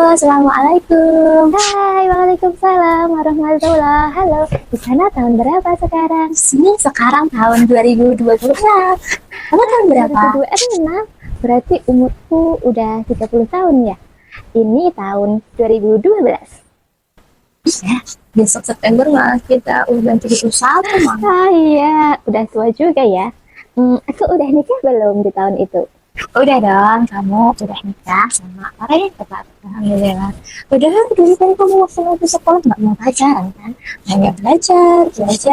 Assalamualaikum. Hai, waalaikumsalam warahmatullahi. Halo, di sana tahun berapa sekarang? Sini sekarang tahun 2026. Kamu tahun berapa? 2026. Berarti umurku udah 30 tahun ya? Ini tahun 2012. Ya, besok September malah kita udah 31 mah. Ah iya, udah tua juga ya. Aku udah nikah belum di tahun itu? Udah dong, kamu udah nikah sama orang yang tepat. Alhamdulillah. Padahal dulu kan kamu waktu masih sekolah nggak mau pacaran kan? Hanya belajar terus.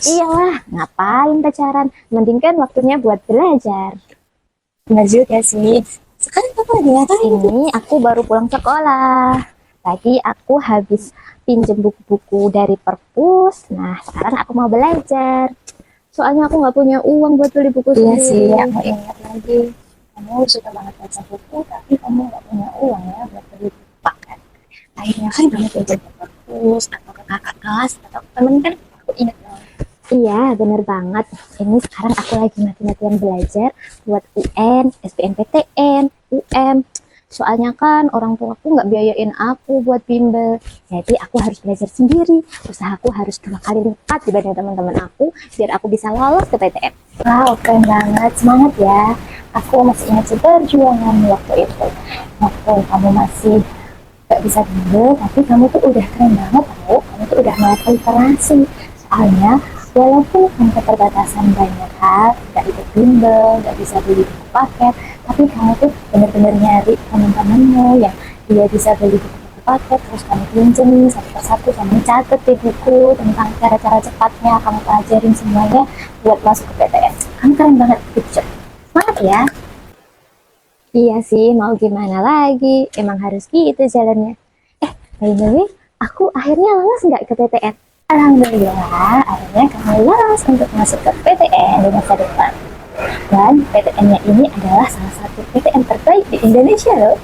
Iyalah, ngapain pacaran? Mending kan waktunya buat belajar. Benar juga sih. Sekarang kamu lagi ngapain? Ini aku baru pulang sekolah. Tadi aku habis pinjem buku-buku dari perpus. Nah, sekarang aku mau belajar. Soalnya aku nggak punya uang buat beli buku Iya sendiri. sih, aku ingat lagi. Kamu suka banget baca buku, tapi kamu nggak punya uang ya buat beli buku kan. Akhirnya kan kamu pinjam ke perpus atau ke kakak kelas atau ke temen kan? Aku ingat banget. Iya, bener banget. Ini sekarang aku lagi mati-matian belajar buat UN, SBMPTN, UM. Soalnya kan orang tua aku nggak biayain aku buat bimbel. Jadi aku harus belajar sendiri. Usahaku harus 2 kali lipat dibanding teman-teman aku biar aku bisa lolos ke PTN. Wow, keren banget. Semangat ya. Aku masih ingat sih perjuangan waktu itu. Waktu kamu masih gak bisa bimbel, tapi kamu tuh udah keren banget tau. Kamu tuh udah melek literasi. Soalnya, walaupun kamu keterbatasan banyak hal, gak ikut bimbel, gak bisa beli buku paket, tapi kamu tuh bener-bener nyari teman-temanmu yang dia bisa beli buku paket, terus kamu pinjem satu persatu, kamu catet di buku tentang cara-cara cepatnya, kamu pelajarin semuanya buat masuk ke PTN. Kamu keren banget, good job. Semangat ya. Iya sih, mau gimana lagi? Emang harus gitu jalannya. By the way, aku akhirnya lolos nggak ke PTN? Alhamdulillah, akhirnya kamu lolos untuk masuk ke PTN di masa depan. Dan PTN-nya ini adalah salah satu PTN terbaik di Indonesia loh.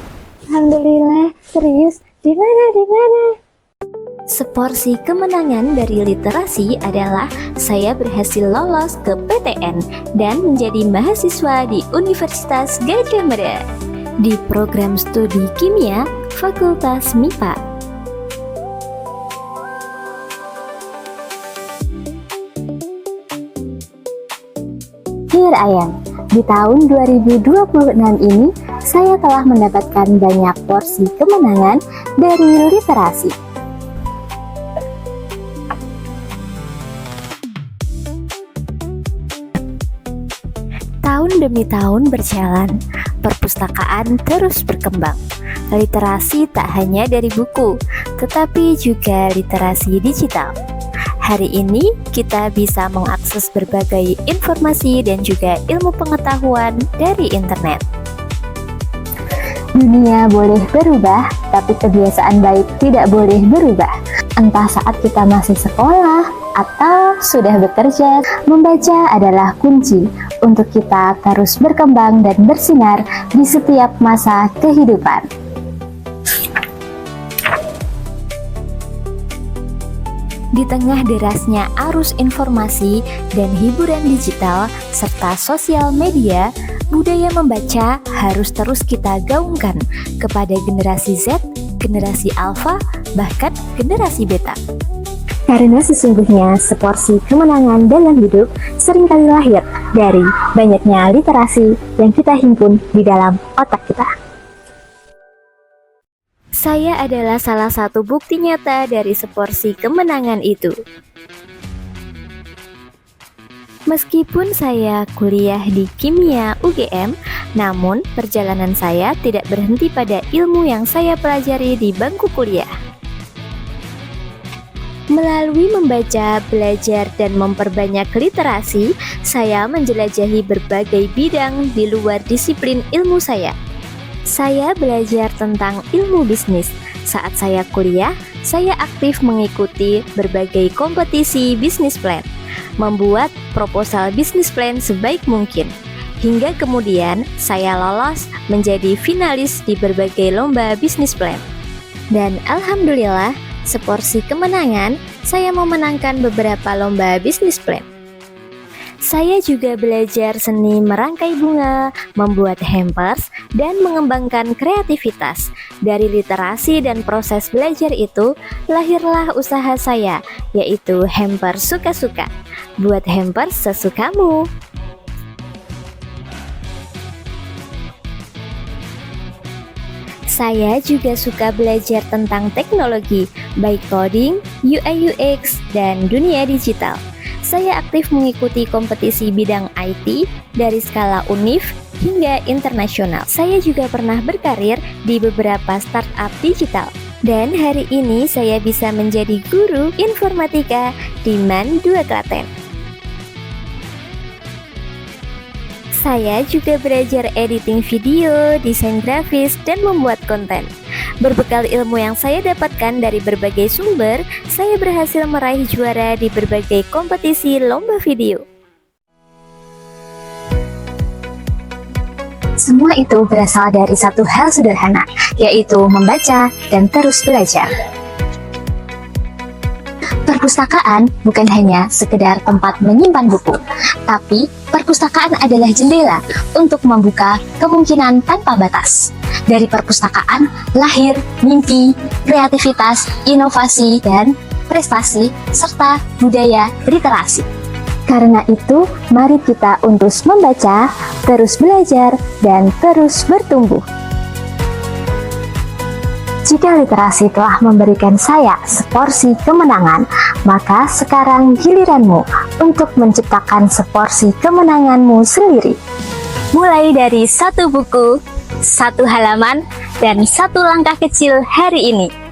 Alhamdulillah, serius? Di mana? Seporsi kemenangan dari literasi adalah saya berhasil lolos ke PTN dan menjadi mahasiswa di Universitas Gadjah Mada di program studi kimia Fakultas MIPA. Dear Ayang, di tahun 2026 ini saya telah mendapatkan banyak porsi kemenangan dari literasi. Tahun demi tahun berjalan, perpustakaan terus berkembang. Literasi tak hanya dari buku, tetapi juga literasi digital. Hari ini kita bisa mengakses berbagai informasi dan juga ilmu pengetahuan dari internet. Dunia boleh berubah, tapi kebiasaan baik tidak boleh berubah. Entah saat kita masih sekolah atau sudah bekerja, membaca adalah kunci untuk kita terus berkembang dan bersinar di setiap masa kehidupan. Di tengah derasnya arus informasi dan hiburan digital serta sosial media, budaya membaca harus terus kita gaungkan kepada generasi Z, generasi Alpha, bahkan generasi Beta. Karena sesungguhnya seporsi kemenangan dalam hidup seringkali lahir dari banyaknya literasi yang kita himpun di dalam otak kita. Saya adalah salah satu bukti nyata dari seporsi kemenangan itu. Meskipun saya kuliah di kimia UGM, namun perjalanan saya tidak berhenti pada ilmu yang saya pelajari di bangku kuliah. Melalui membaca, belajar, dan memperbanyak literasi, saya menjelajahi berbagai bidang di luar disiplin ilmu saya. Saya belajar tentang ilmu bisnis. Saat saya kuliah, saya aktif mengikuti berbagai kompetisi bisnis plan, membuat proposal bisnis plan sebaik mungkin. Hingga kemudian saya lolos menjadi finalis di berbagai lomba bisnis plan. Dan alhamdulillah, seporsi kemenangan, saya memenangkan beberapa lomba bisnis plan. Saya juga belajar seni merangkai bunga, membuat hampers, dan mengembangkan kreativitas. Dari literasi dan proses belajar itu, lahirlah usaha saya, yaitu hampers suka-suka. Buat hampers sesukamu. Saya juga suka belajar tentang teknologi, baik coding, UI UX, dan dunia digital. Saya aktif mengikuti kompetisi bidang IT dari skala univ hingga internasional. Saya juga pernah berkarir di beberapa startup digital. Dan hari ini saya bisa menjadi guru informatika di MAN 2 Klaten. Saya juga belajar editing video, desain grafis, dan membuat konten. Berbekal ilmu yang saya dapatkan dari berbagai sumber, saya berhasil meraih juara di berbagai kompetisi lomba video. Semua itu berasal dari satu hal sederhana, yaitu membaca dan terus belajar. Perpustakaan bukan hanya sekedar tempat menyimpan buku, tapi perpustakaan adalah jendela untuk membuka kemungkinan tanpa batas. Dari perpustakaan lahir mimpi, kreativitas, inovasi, dan prestasi, serta budaya literasi. Karena itu, mari kita untuk membaca, terus belajar, dan terus bertumbuh. Jika literasi telah memberikan saya seporsi kemenangan, maka sekarang giliranmu untuk menciptakan seporsi kemenanganmu sendiri. Mulai dari satu buku, satu halaman, dan satu langkah kecil hari ini.